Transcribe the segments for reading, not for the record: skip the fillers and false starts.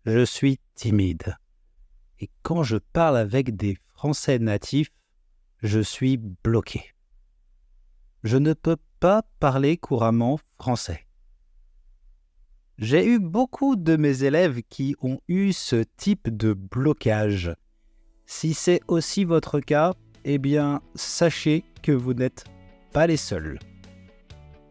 je suis timide. Et quand je parle avec des Français natifs, je suis bloqué. Je ne peux pas parler couramment français. J'ai eu beaucoup de mes élèves qui ont eu ce type de blocage. Si c'est aussi votre cas, eh bien, sachez que vous n'êtes pas les seuls.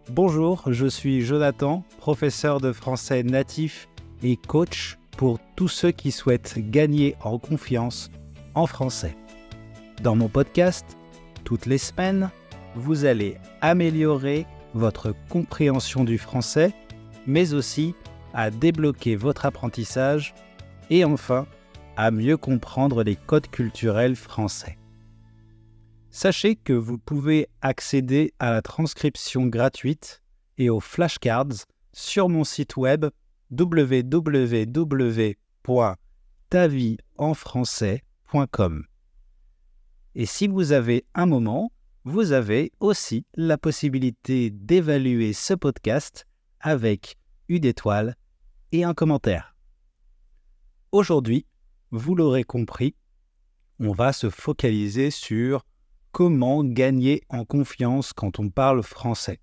Bonjour, je suis Jonathan, professeur de français natif et coach pour tous ceux qui souhaitent gagner en confiance en français. Dans mon podcast, toutes les semaines, vous allez améliorer votre compréhension du français, mais aussi à débloquer votre apprentissage et enfin à mieux comprendre les codes culturels français. Sachez que vous pouvez accéder à la transcription gratuite et aux flashcards sur mon site web www.tavieenfrançais.com. Et si vous avez un moment, vous avez aussi la possibilité d'évaluer ce podcast avec une étoile et un commentaire. Aujourd'hui, vous l'aurez compris, on va se focaliser sur comment gagner en confiance quand on parle français.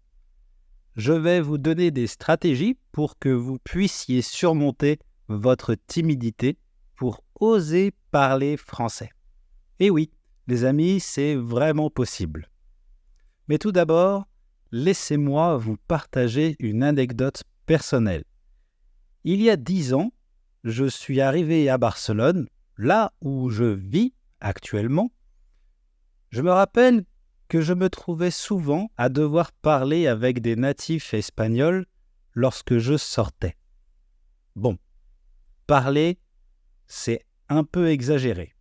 Je vais vous donner des stratégies pour que vous puissiez surmonter votre timidité pour oser parler français. Et oui, les amis, c'est vraiment possible. Mais tout d'abord, laissez-moi vous partager une anecdote personnelle. Il y a 10 ans, je suis arrivé à Barcelone, là où je vis actuellement. Je me rappelle que je me trouvais souvent à devoir parler avec des natifs espagnols lorsque je sortais. Bon, parler, c'est un peu exagéré.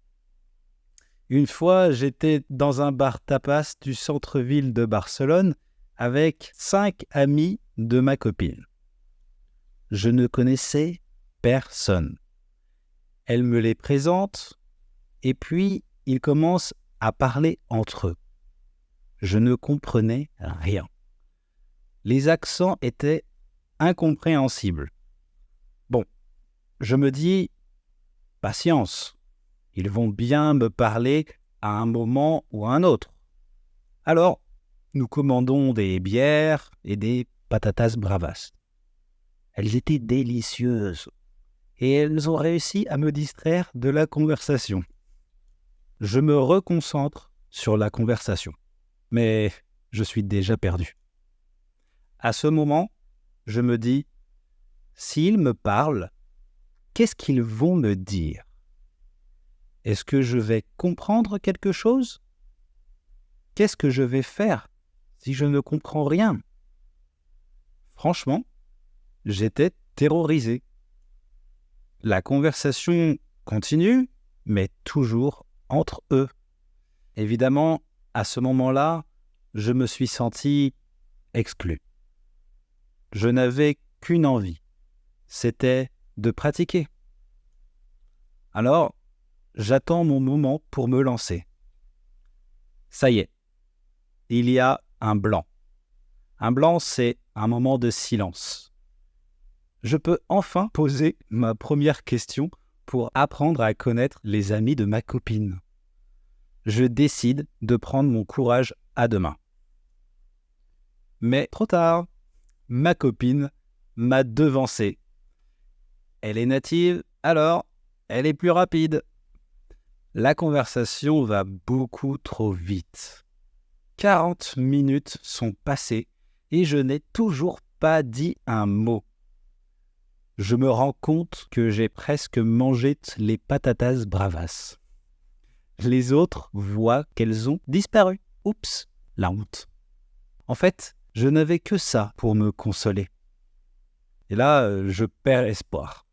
Une fois, j'étais dans un bar tapas du centre-ville de Barcelone avec 5 amis de ma copine. Je ne connaissais personne. Elle me les présente et puis ils commencent à parler entre eux. Je ne comprenais rien. Les accents étaient incompréhensibles. Bon, je me dis, patience, ils vont bien me parler à un moment ou à un autre. Alors, nous commandons des bières et des patatas bravas. Elles étaient délicieuses et elles ont réussi à me distraire de la conversation. Je me reconcentre sur la conversation, mais je suis déjà perdu. À ce moment, je me dis, s'ils me parlent, qu'est-ce qu'ils vont me dire ? Est-ce que je vais comprendre quelque chose ? Qu'est-ce que je vais faire si je ne comprends rien ? Franchement, j'étais terrorisé. La conversation continue, mais toujours entre eux. Évidemment, à ce moment-là, je me suis senti exclu. Je n'avais qu'une envie, c'était de pratiquer. Alors, j'attends mon moment pour me lancer. Ça y est, il y a un blanc. Un blanc, c'est un moment de silence. Je peux enfin poser ma première question pour apprendre à connaître les amis de ma copine. Je décide de prendre mon courage à deux mains. Mais trop tard, ma copine m'a devancé. Elle est native, alors elle est plus rapide. La conversation va beaucoup trop vite. 40 minutes sont passées et je n'ai toujours pas dit un mot. Je me rends compte que j'ai presque mangé les patatas bravas. Les autres voient qu'elles ont disparu. Oups, la honte. En fait, je n'avais que ça pour me consoler. Et là, je perds espoir.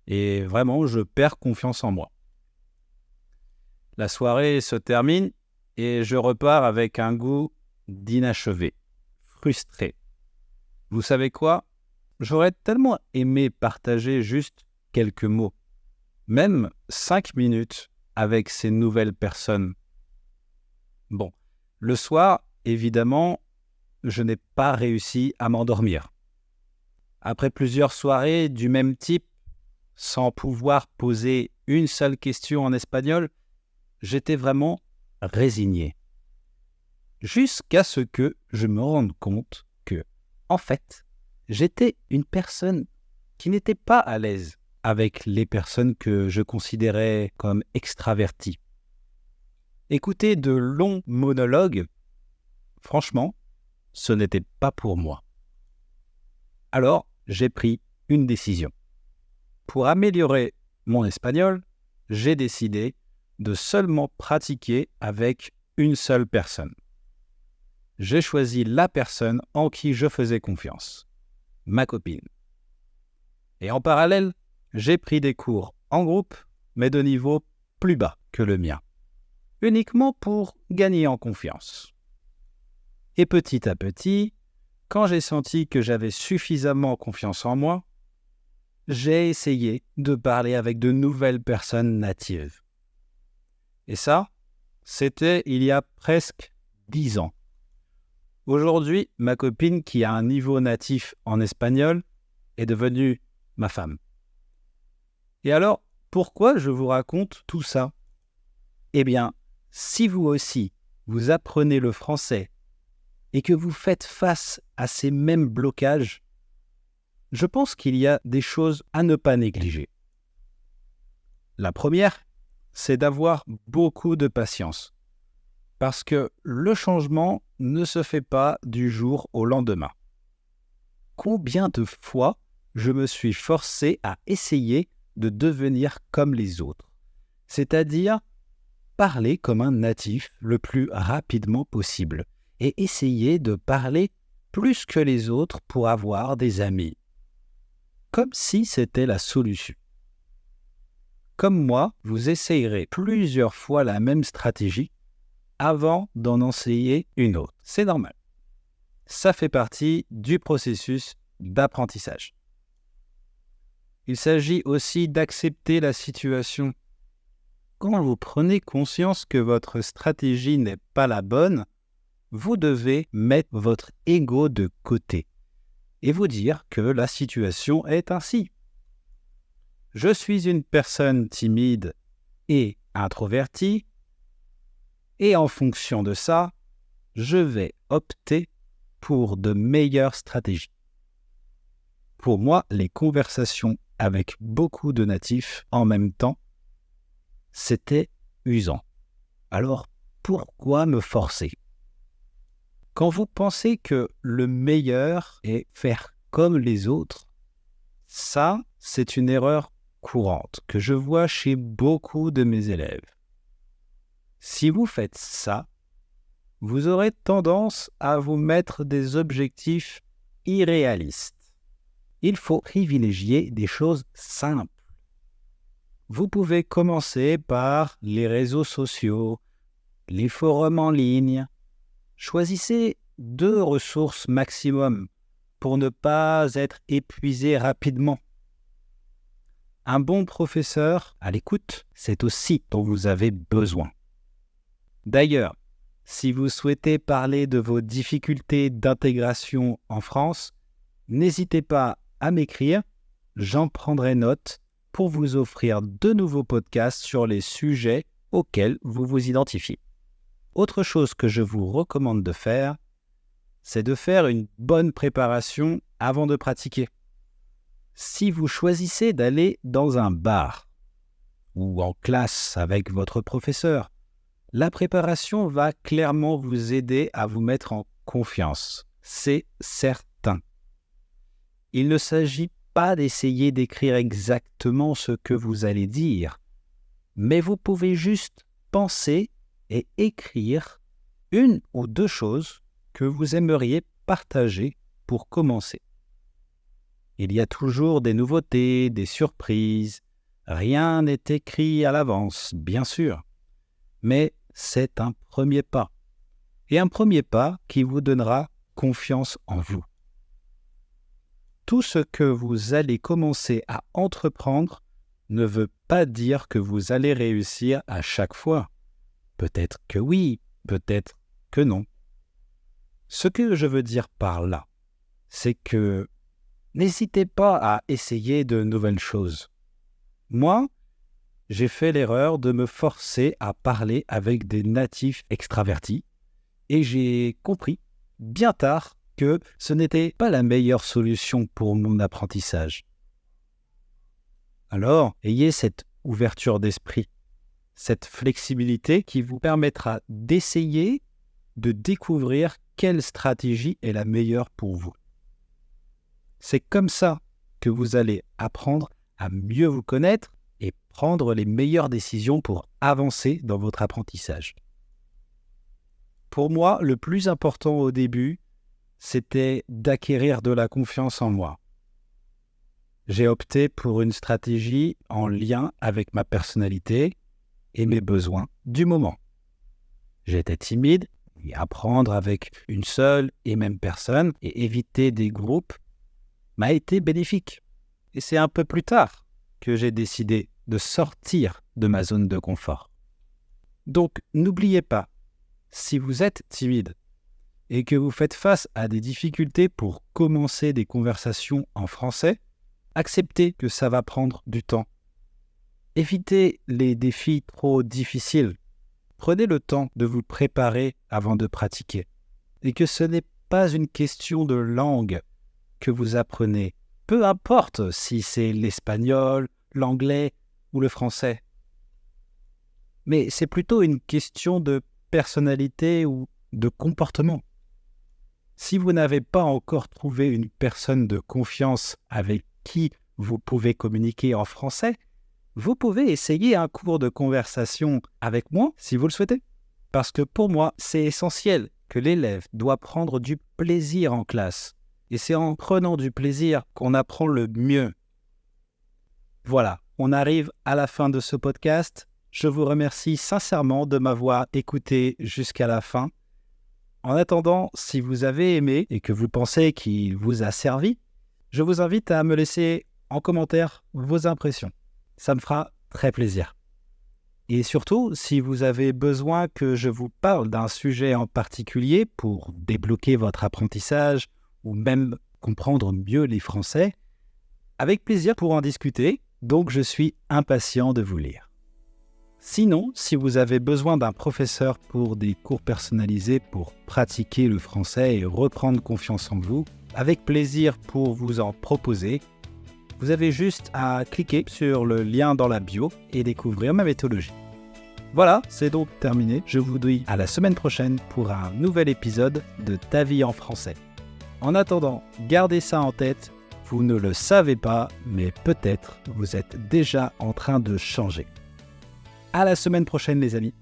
Et vraiment, je perds confiance en moi. La soirée se termine et je repars avec un goût d'inachevé, frustré. Vous savez quoi ? J'aurais tellement aimé partager juste quelques mots, même 5 minutes avec ces nouvelles personnes. Bon, le soir, évidemment, je n'ai pas réussi à m'endormir. Après plusieurs soirées du même type, sans pouvoir poser une seule question en espagnol, j'étais vraiment résigné. Jusqu'à ce que je me rende compte que, en fait, j'étais une personne qui n'était pas à l'aise avec les personnes que je considérais comme extraverties. Écouter de longs monologues, franchement, ce n'était pas pour moi. Alors, j'ai pris une décision. Pour améliorer mon espagnol, j'ai décidé de seulement pratiquer avec une seule personne. J'ai choisi la personne en qui je faisais confiance, ma copine. Et en parallèle, j'ai pris des cours en groupe, mais de niveau plus bas que le mien, uniquement pour gagner en confiance. Et petit à petit, quand j'ai senti que j'avais suffisamment confiance en moi, j'ai essayé de parler avec de nouvelles personnes natives. Et ça, c'était il y a presque 10 ans. Aujourd'hui, ma copine qui a un niveau natif en espagnol est devenue ma femme. Et alors, pourquoi je vous raconte tout ça ? Eh bien, si vous aussi, vous apprenez le français et que vous faites face à ces mêmes blocages, je pense qu'il y a des choses à ne pas négliger. La première, c'est d'avoir beaucoup de patience. Parce que le changement ne se fait pas du jour au lendemain. Combien de fois je me suis forcé à essayer de devenir comme les autres, c'est-à-dire parler comme un natif le plus rapidement possible et essayer de parler plus que les autres pour avoir des amis, comme si c'était la solution. Comme moi, vous essayerez plusieurs fois la même stratégie avant d'en enseigner une autre. C'est normal. Ça fait partie du processus d'apprentissage. Il s'agit aussi d'accepter la situation. Quand vous prenez conscience que votre stratégie n'est pas la bonne, vous devez mettre votre ego de côté et vous dire que la situation est ainsi. Je suis une personne timide et introvertie, et en fonction de ça, je vais opter pour de meilleures stratégies. Pour moi, les conversations avec beaucoup de natifs en même temps, c'était usant. Alors, pourquoi me forcer ? Quand vous pensez que le meilleur est faire comme les autres, ça, c'est une erreur courante que je vois chez beaucoup de mes élèves. Si vous faites ça, vous aurez tendance à vous mettre des objectifs irréalistes. Il faut privilégier des choses simples. Vous pouvez commencer par les réseaux sociaux, les forums en ligne. Choisissez 2 ressources maximum pour ne pas être épuisé rapidement. Un bon professeur à l'écoute, c'est aussi dont vous avez besoin. D'ailleurs, si vous souhaitez parler de vos difficultés d'intégration en France, n'hésitez pas à m'écrire, j'en prendrai note pour vous offrir de nouveaux podcasts sur les sujets auxquels vous vous identifiez. Autre chose que je vous recommande de faire, c'est de faire une bonne préparation avant de pratiquer. Si vous choisissez d'aller dans un bar ou en classe avec votre professeur, la préparation va clairement vous aider à vous mettre en confiance, c'est certain. Il ne s'agit pas d'essayer d'écrire exactement ce que vous allez dire, mais vous pouvez juste penser et écrire 1 ou 2 choses que vous aimeriez partager pour commencer. Il y a toujours des nouveautés, des surprises. Rien n'est écrit à l'avance, bien sûr. Mais c'est un premier pas. Et un premier pas qui vous donnera confiance en vous. Tout ce que vous allez commencer à entreprendre ne veut pas dire que vous allez réussir à chaque fois. Peut-être que oui, peut-être que non. Ce que je veux dire par là, c'est que n'hésitez pas à essayer de nouvelles choses. Moi, j'ai fait l'erreur de me forcer à parler avec des natifs extravertis et j'ai compris bien tard que ce n'était pas la meilleure solution pour mon apprentissage. Alors, ayez cette ouverture d'esprit, cette flexibilité qui vous permettra d'essayer de découvrir quelle stratégie est la meilleure pour vous. C'est comme ça que vous allez apprendre à mieux vous connaître et prendre les meilleures décisions pour avancer dans votre apprentissage. Pour moi, le plus important au début, c'était d'acquérir de la confiance en moi. J'ai opté pour une stratégie en lien avec ma personnalité et mes besoins du moment. J'étais timide et apprendre avec une seule et même personne et éviter des groupes m'a été bénéfique. Et c'est un peu plus tard que j'ai décidé de sortir de ma zone de confort. Donc, n'oubliez pas, si vous êtes timide et que vous faites face à des difficultés pour commencer des conversations en français, acceptez que ça va prendre du temps. Évitez les défis trop difficiles. Prenez le temps de vous préparer avant de pratiquer. Et que ce n'est pas une question de langue que vous apprenez. Peu importe si c'est l'espagnol, l'anglais ou le français. Mais c'est plutôt une question de personnalité ou de comportement. Si vous n'avez pas encore trouvé une personne de confiance avec qui vous pouvez communiquer en français, vous pouvez essayer un cours de conversation avec moi si vous le souhaitez. Parce que pour moi, c'est essentiel que l'élève doit prendre du plaisir en classe. Et c'est en prenant du plaisir qu'on apprend le mieux. Voilà, on arrive à la fin de ce podcast. Je vous remercie sincèrement de m'avoir écouté jusqu'à la fin. En attendant, si vous avez aimé et que vous pensez qu'il vous a servi, je vous invite à me laisser en commentaire vos impressions. Ça me fera très plaisir. Et surtout, si vous avez besoin que je vous parle d'un sujet en particulier pour débloquer votre apprentissage ou même comprendre mieux les Français, avec plaisir pour en discuter, donc je suis impatient de vous lire. Sinon, si vous avez besoin d'un professeur pour des cours personnalisés pour pratiquer le français et reprendre confiance en vous, avec plaisir pour vous en proposer, vous avez juste à cliquer sur le lien dans la bio et découvrir ma méthodologie. Voilà, c'est donc terminé. Je vous dis à la semaine prochaine pour un nouvel épisode de Ta vie en français. En attendant, gardez ça en tête, vous ne le savez pas, mais peut-être vous êtes déjà en train de changer. À la semaine prochaine les amis.